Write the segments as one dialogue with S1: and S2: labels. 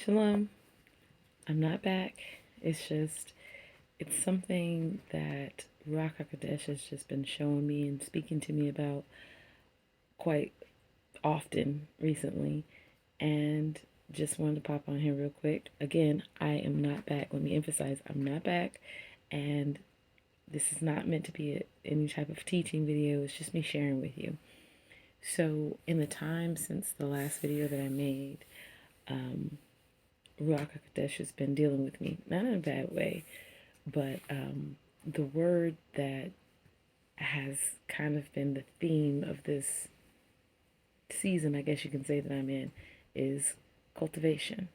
S1: Shalom. I'm not back. It's something that Ruach HaKodesh has just been showing me and speaking to me about quite often recently. And just wanted to pop on here real quick. Again, I am not back. Let me emphasize, I'm not back. And this is not meant to be any type of teaching video. It's just me sharing with you. So, in the time since the last video that I made, Ruach HaKodesh has been dealing with me, not in a bad way, but the word that has kind of been the theme of this season, I guess you can say, that I'm in, is cultivation.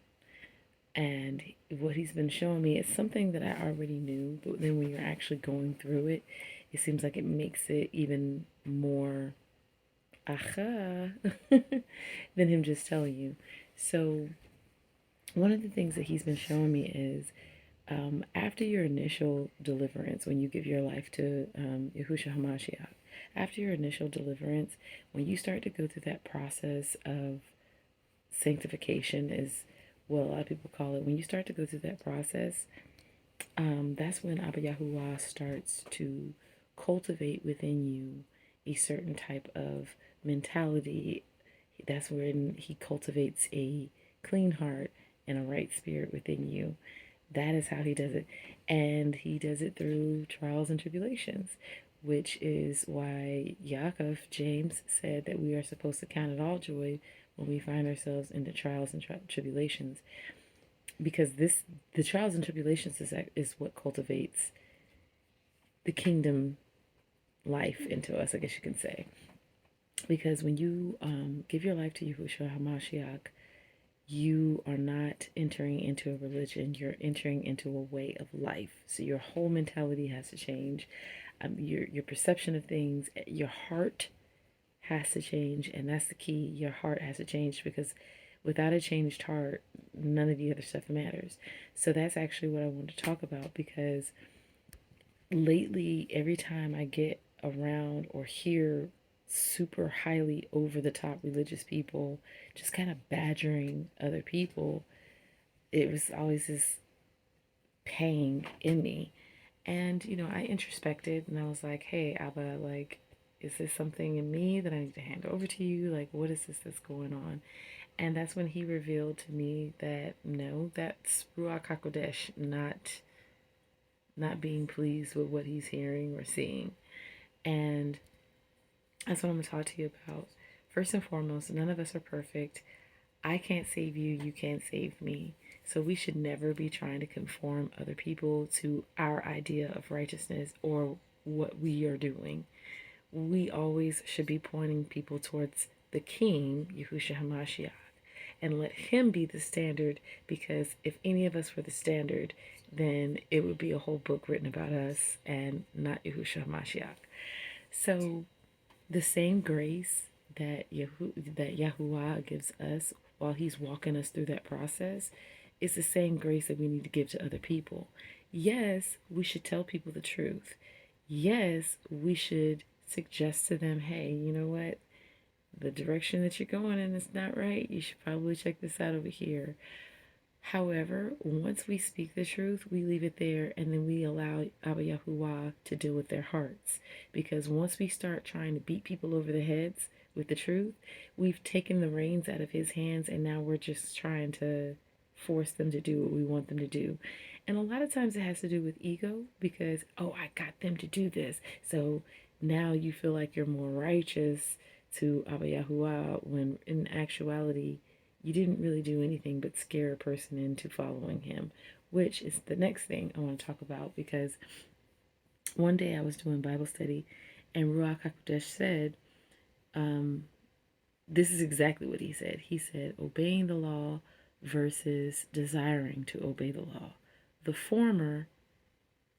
S1: And what he's been showing me is something that I already knew, but then when you're actually going through it, it seems like it makes it even more aha than him just telling you. So one of the things that he's been showing me is after your initial deliverance, when you give your life to Yahushua HaMashiach, after your initial deliverance, when you start to go through that process of sanctification, is what a lot of people call it, when you start to go through that process, that's when Abba Yahuwah starts to cultivate within you a certain type of mentality. That's when he cultivates a clean heart and a right spirit within you. That is how he does it. And he does it through trials and tribulations, which is why Yaakov, James, said that we are supposed to count it all joy when we find ourselves in the trials and tribulations. Because the trials and tribulations is what cultivates the kingdom life into us, I guess you can say. Because when you give your life to Yahushua HaMashiach, you are not entering into a religion, you're entering into a way of life. So your whole mentality has to change. Your perception of things, your heart has to change, and that's the key. Your heart has to change, because without a changed heart, none of the other stuff matters. So that's actually what I want to talk about, because lately, every time I get around or hear super highly over the top religious people just kind of badgering other people, it was always this pang in me. And, I introspected and I was like, hey, Abba, like, is this something in me that I need to hand over to you? Like, what is this that's going on? And that's when he revealed to me that no, that's Ruach HaKodesh, not being pleased with what he's hearing or seeing. And that's what I'm going to talk to you about. First and foremost, none of us are perfect. I can't save you, you can't save me. So we should never be trying to conform other people to our idea of righteousness or what we are doing. We always should be pointing people towards the King, Yahushua HaMashiach, and let him be the standard, because if any of us were the standard, then it would be a whole book written about us and not Yahushua HaMashiach. So the same grace that Yahuwah gives us while he's walking us through that process is the same grace that we need to give to other people. Yes, we should tell people the truth. Yes, we should suggest to them, hey, you know what? The direction that you're going in is not right. You should probably check this out over here. However, once we speak the truth, we leave it there, and then we allow Abba Yahuwah to deal with their hearts. Because once we start trying to beat people over the heads with the truth, we've taken the reins out of his hands, and now we're just trying to force them to do what we want them to do. And a lot of times it has to do with ego, because, oh, I got them to do this. So now you feel like you're more righteous to Abba Yahuwah, when in actuality, you didn't really do anything but scare a person into following him, which is the next thing I want to talk about. Because one day I was doing Bible study, and Ruach HaKodesh said, this is exactly what he said. He said, obeying the law versus desiring to obey the law. The former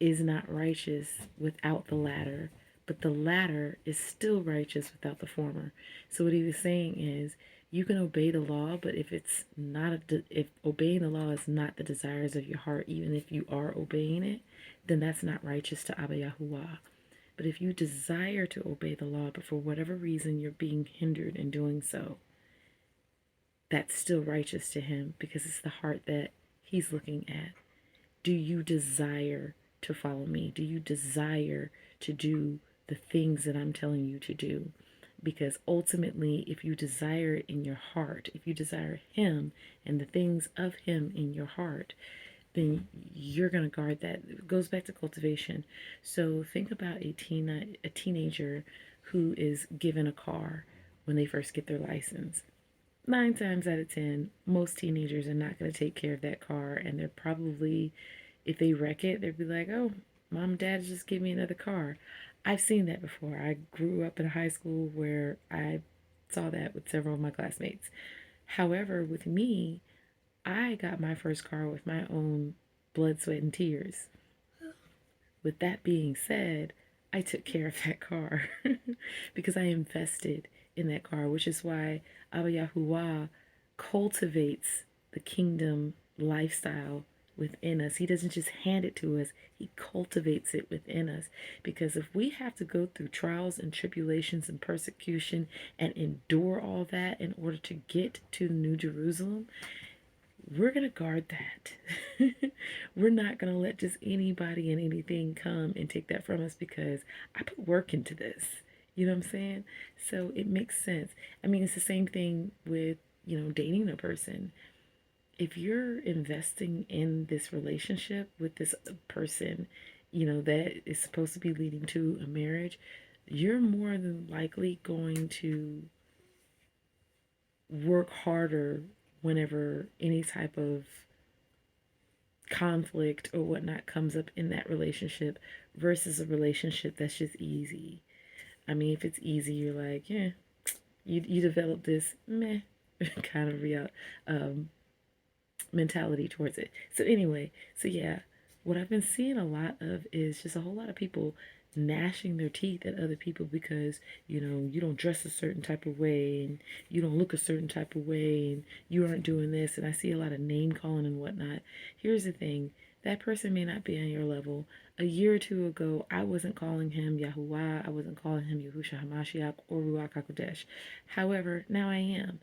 S1: is not righteous without the latter, but the latter is still righteous without the former. So what he was saying is, you can obey the law, but if obeying the law is not the desires of your heart, even if you are obeying it, then that's not righteous to Abba Yahuwah. But if you desire to obey the law, but for whatever reason you're being hindered in doing so, that's still righteous to him, because it's the heart that he's looking at. Do you desire to follow me? Do you desire to do the things that I'm telling you to do? Because ultimately, if you desire it in your heart, if you desire him and the things of him in your heart, then you're going to guard that. It goes back to cultivation. So think about a teenager who is given a car when they first get their license. 9 times out of 10, most teenagers are not going to take care of that car, and they're probably, if they wreck it, they'll be like, "Oh, mom, dad just give me another car." I've seen that before. I grew up in a high school where I saw that with several of my classmates. However, with me, I got my first car with my own blood, sweat, and tears. With that being said, I took care of that car because I invested in that car, which is why Abba Yahuwah cultivates the kingdom lifestyle within us. He doesn't just hand it to us, he cultivates it within us. Because if we have to go through trials and tribulations and persecution and endure all that in order to get to the New Jerusalem, we're going to guard that. We're not going to let just anybody and anything come and take that from us, because I put work into this. You know what I'm saying? So it makes sense. I mean, it's the same thing with, dating a person. If you're investing in this relationship with this person, that is supposed to be leading to a marriage, you're more than likely going to work harder whenever any type of conflict or whatnot comes up in that relationship versus a relationship that's just easy. I mean, if it's easy, you're like, yeah, you develop this meh kind of mentality towards it. So anyway, so yeah, what I've been seeing a lot of is just a whole lot of people gnashing their teeth at other people because, you don't dress a certain type of way and you don't look a certain type of way and you aren't doing this. And I see a lot of name calling and whatnot. Here's the thing. That person may not be on your level. A year or two ago, I wasn't calling him Yahuwah. I wasn't calling him Yahushua HaMashiach or Ruach HaKodesh. However, now I am.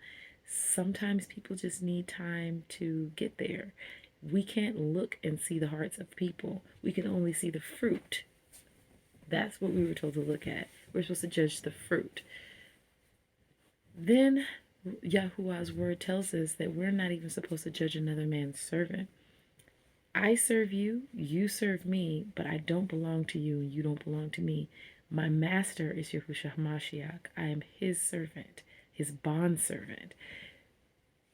S1: Sometimes people just need time to get there. We can't look and see the hearts of people. We can only see the fruit. That's what we were told to look at. We're supposed to judge the fruit. Then Yahuwah's word tells us that we're not even supposed to judge another man's servant. I serve you, you serve me, but I don't belong to you and you don't belong to me. My master is Yahushua HaMashiach. I am his servant, his bondservant.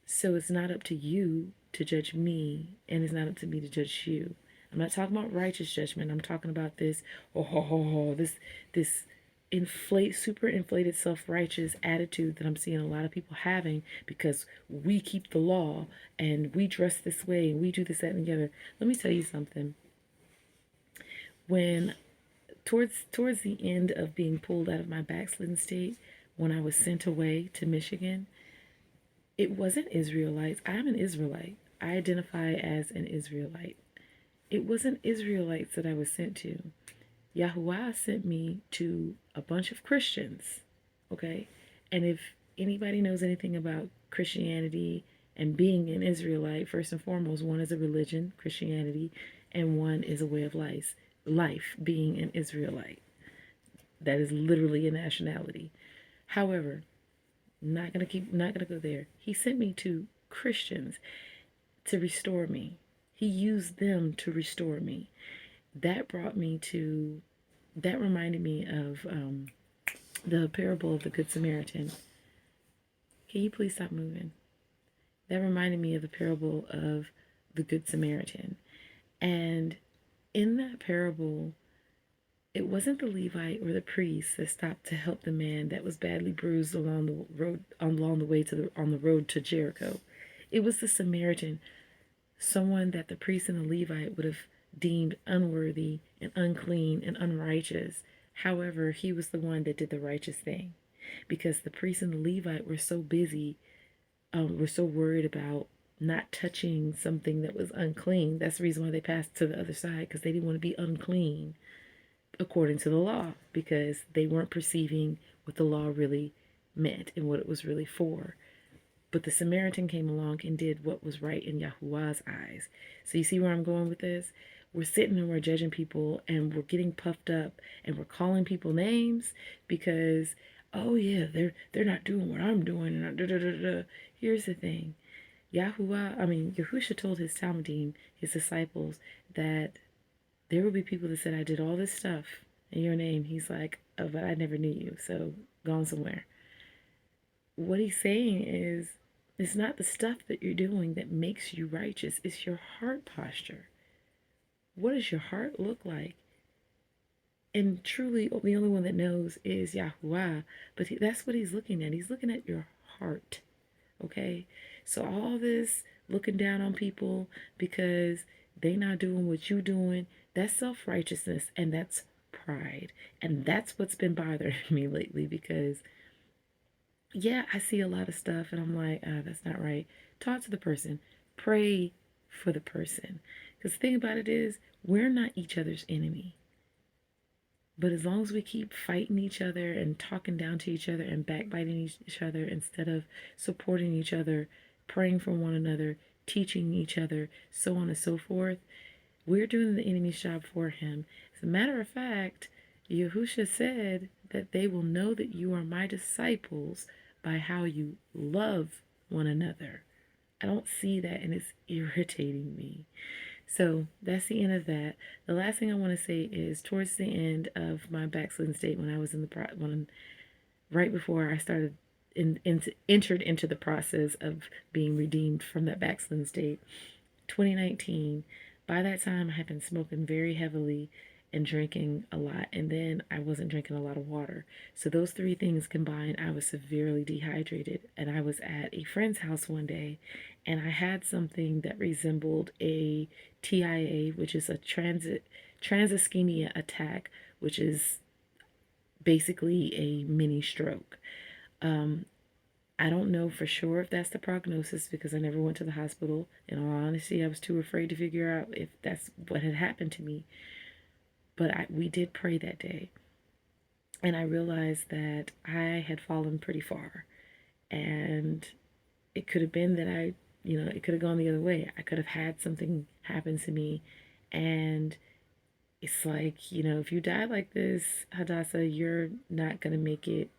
S1: So it's not up to you to judge me, and it's not up to me to judge you. I'm not talking about righteous judgment. I'm talking about this, this super inflated self-righteous attitude that I'm seeing a lot of people having because we keep the law and we dress this way and we do this, that, and the other. Let me tell you something. When towards the end of being pulled out of my backslidden state, when I was sent away to Michigan, it wasn't Israelites. I'm an Israelite. I identify as an Israelite. It wasn't Israelites that I was sent to. Yahuwah sent me to a bunch of Christians, okay? And if anybody knows anything about Christianity and being an Israelite, first and foremost, one is a religion, Christianity, and one is a way of life, being an Israelite. That is literally a nationality. However, not gonna go there. He sent me to Christians to restore me. He used them to restore me. That reminded me of the parable of the Good Samaritan. Can you please stop moving? That reminded me of the parable of the Good Samaritan. And in that parable, it wasn't the Levite or the priest that stopped to help the man that was badly bruised along the road to Jericho. It was the Samaritan, someone that the priest and the Levite would have deemed unworthy and unclean and unrighteous. However, he was the one that did the righteous thing, because the priest and the Levite were so busy, were so worried about not touching something that was unclean. That's the reason why they passed to the other side, because they didn't want to be unclean according to the law, because they weren't perceiving what the law really meant and what it was really for. But the Samaritan came along and did what was right in Yahuwah's eyes. So you see where I'm going with this? We're sitting and we're judging people and we're getting puffed up and we're calling people names because, oh yeah, they're not doing what I'm doing. And da, da, da, da. Here's the thing. Yahusha told his Talmudim, his disciples, that there will be people that said, I did all this stuff in your name. He's like, oh, but I never knew you, so gone somewhere. What he's saying is, it's not the stuff that you're doing that makes you righteous. It's your heart posture. What does your heart look like? And truly, the only one that knows is Yahuwah. But that's what he's looking at. He's looking at your heart. Okay? So all this looking down on people because they not doing what you doing, that's self-righteousness and that's pride. And that's what's been bothering me lately because yeah, I see a lot of stuff and I'm like, that's not right. Talk to the person. Pray for the person. Because the thing about it is, we're not each other's enemy. But as long as we keep fighting each other and talking down to each other and backbiting each other instead of supporting each other, praying for one another, teaching each other, so on and so forth, we're doing the enemy's job for him. As a matter of fact, Yahusha said that they will know that you are my disciples by how you love one another. I don't see that and it's irritating me. So that's the end of that. The last thing I want to say is towards the end of my backslidden state when I was right before I started entered into the process of being redeemed from that backslidden state, 2019, by that time I had been smoking very heavily and drinking a lot, and then I wasn't drinking a lot of water. So those three things combined, I was severely dehydrated, and I was at a friend's house one day and I had something that resembled a TIA, which is a transischemia attack, which is basically a mini stroke. I don't know for sure if that's the prognosis because I never went to the hospital. In all honesty, I was too afraid to figure out if that's what had happened to me. But we did pray that day. And I realized that I had fallen pretty far. And it could have been that it could have gone the other way. I could have had something happen to me. And it's like, if you die like this, Hadassah, you're not going to make it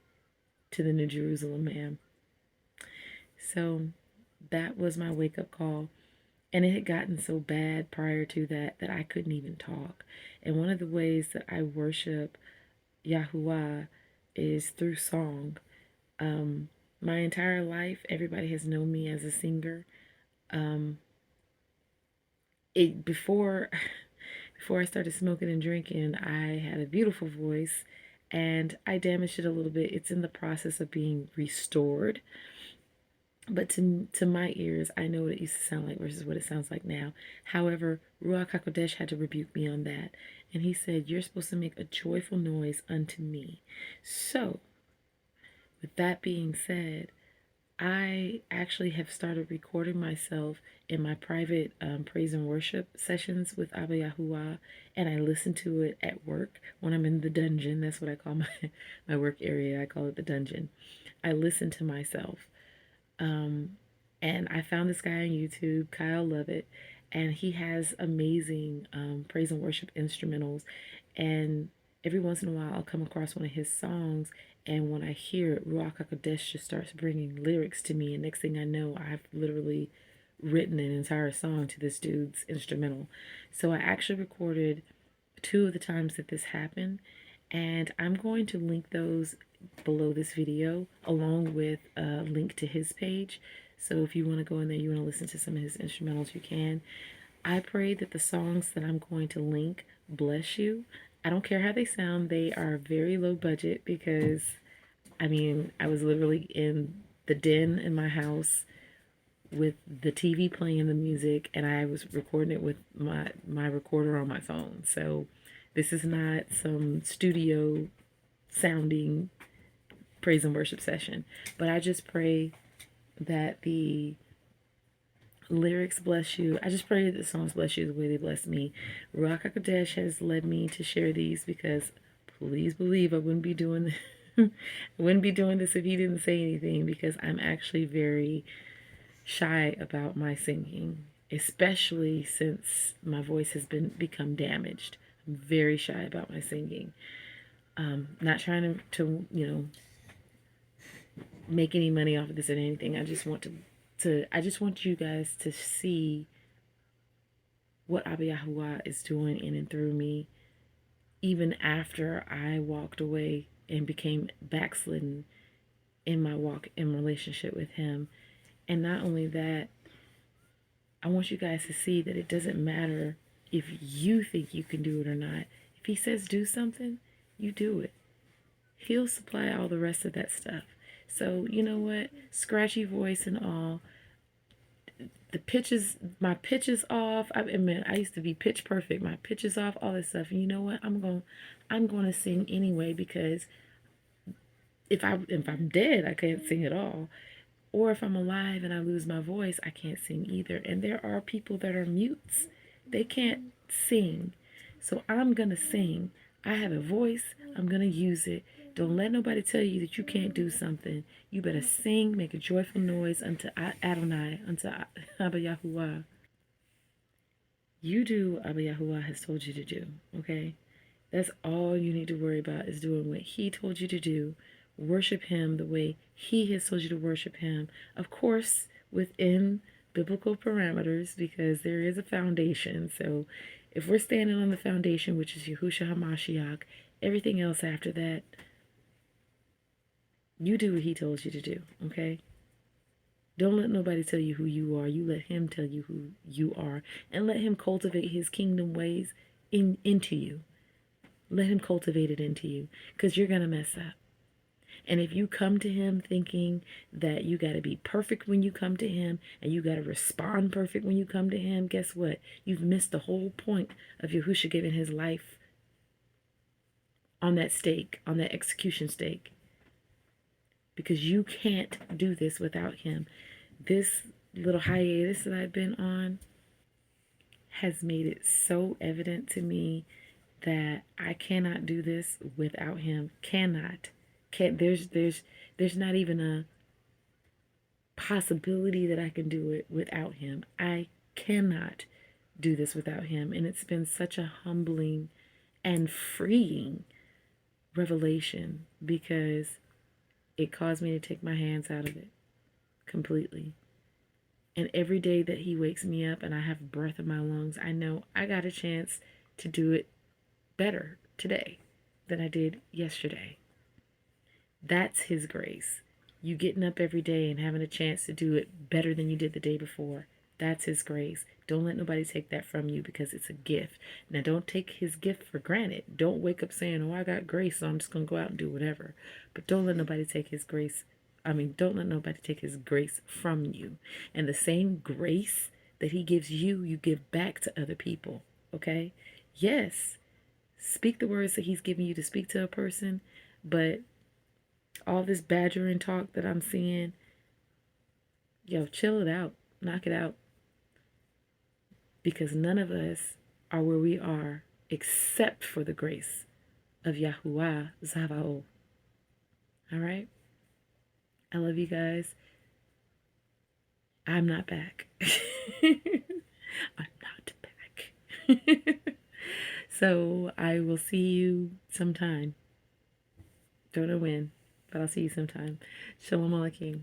S1: to the New Jerusalem, ma'am. So that was my wake-up call. And it had gotten so bad prior to that that I couldn't even talk. And one of the ways that I worship Yahuwah is through song. My entire life, everybody has known me as a singer. Before I started smoking and drinking, I had a beautiful voice, and I damaged it a little bit. It's in the process of being restored. But to my ears, I know what it used to sound like versus what it sounds like now. However, Ruach HaKodesh had to rebuke me on that. And he said, you're supposed to make a joyful noise unto me. So, with that being said, I actually have started recording myself in my private praise and worship sessions with Abba Yahuwah, and I listen to it at work when I'm in the dungeon. That's what I call my work area. I call it the dungeon. I listen to myself. And I found this guy on YouTube, Kyle Lovett, and he has amazing praise and worship instrumentals. And every once in a while, I'll come across one of his songs, and when I hear it, Ruach HaKodesh just starts bringing lyrics to me. And next thing I know, I've literally written an entire song to this dude's instrumental. So I actually recorded 2 of the times that this happened, and I'm going to link those below this video along with a link to his page. So if you want to go in there, you want to listen to some of his instrumentals, you can. I pray that the songs that I'm going to link bless you. I don't care how they sound. They are very low budget because I was literally in the den in my house with the TV playing the music, and I was recording it with my recorder on my phone. So this is not some studio sounding praise and worship session. But I just pray that the lyrics bless you. I just pray that the songs bless you the way they bless me. Ruach HaKodesh has led me to share these because please believe I wouldn't be doing I wouldn't be doing this if he didn't say anything, because I'm actually very shy about my singing, especially since my voice has become damaged. I'm very shy about my singing. Not trying to make any money off of this or anything. I just want I just want you guys to see what Abba Yahuwah is doing in and through me, even after I walked away and became backslidden in my walk in relationship with him. And not only that, I want you guys to see that it doesn't matter if you think you can do it or not. If he says do something, you do it. He'll supply all the rest of that stuff. So, you know what? Scratchy voice and all. My pitch is off. I mean, I used to be pitch perfect. My pitch is off, all this stuff. And you know what? I'm going to sing anyway, because if I'm dead, I can't sing at all. Or if I'm alive and I lose my voice, I can't sing either. And there are people that are mutes. They can't sing. So I'm going to sing. I have a voice. I'm going to use it. Don't let nobody tell you that you can't do something. You better sing, make a joyful noise unto Adonai, unto Abba Yahuwah. You do what Abba Yahuwah has told you to do, okay? That's all you need to worry about, is doing what he told you to do. Worship him the way he has told you to worship him. Of course, within biblical parameters, because there is a foundation. So if we're standing on the foundation, which is Yahushua HaMashiach, everything else after that, you do what he told you to do, okay? Don't let nobody tell you who you are. You let him tell you who you are. And let him cultivate his kingdom ways into you. Let him cultivate it into you, because you're going to mess up. And if you come to him thinking that you got to be perfect when you come to him, and you got to respond perfect when you come to him, guess what? You've missed the whole point of Yahushua giving his life on that stake, on that execution stake. Because you can't do this without him. This little hiatus that I've been on has made it so evident to me that I cannot do this without him. Cannot. Can't. There's not even a possibility that I can do it without him. I cannot do this without him. And it's been such a humbling and freeing revelation, because it caused me to take my hands out of it completely. And every day that he wakes me up and I have breath in my lungs, I know I got a chance to do it better today than I did yesterday. That's his grace. You getting up every day and having a chance to do it better than you did the day before. That's his grace. Don't let nobody take that from you, because it's a gift. Now, don't take his gift for granted. Don't wake up saying, oh, I got grace, so I'm just going to go out and do whatever. But don't let nobody take his grace. Don't let nobody take his grace from you. And the same grace that he gives you, you give back to other people. Okay? Yes. Speak the words that he's giving you to speak to a person, but all this badgering talk that I'm seeing, yo, chill it out. Knock it out. Because none of us are where we are except for the grace of Yahuwah Zavaot. All right? I love you guys. I'm not back. I'm not back. So I will see you sometime. Don't know when, but I'll see you sometime. Shalom Aleichem.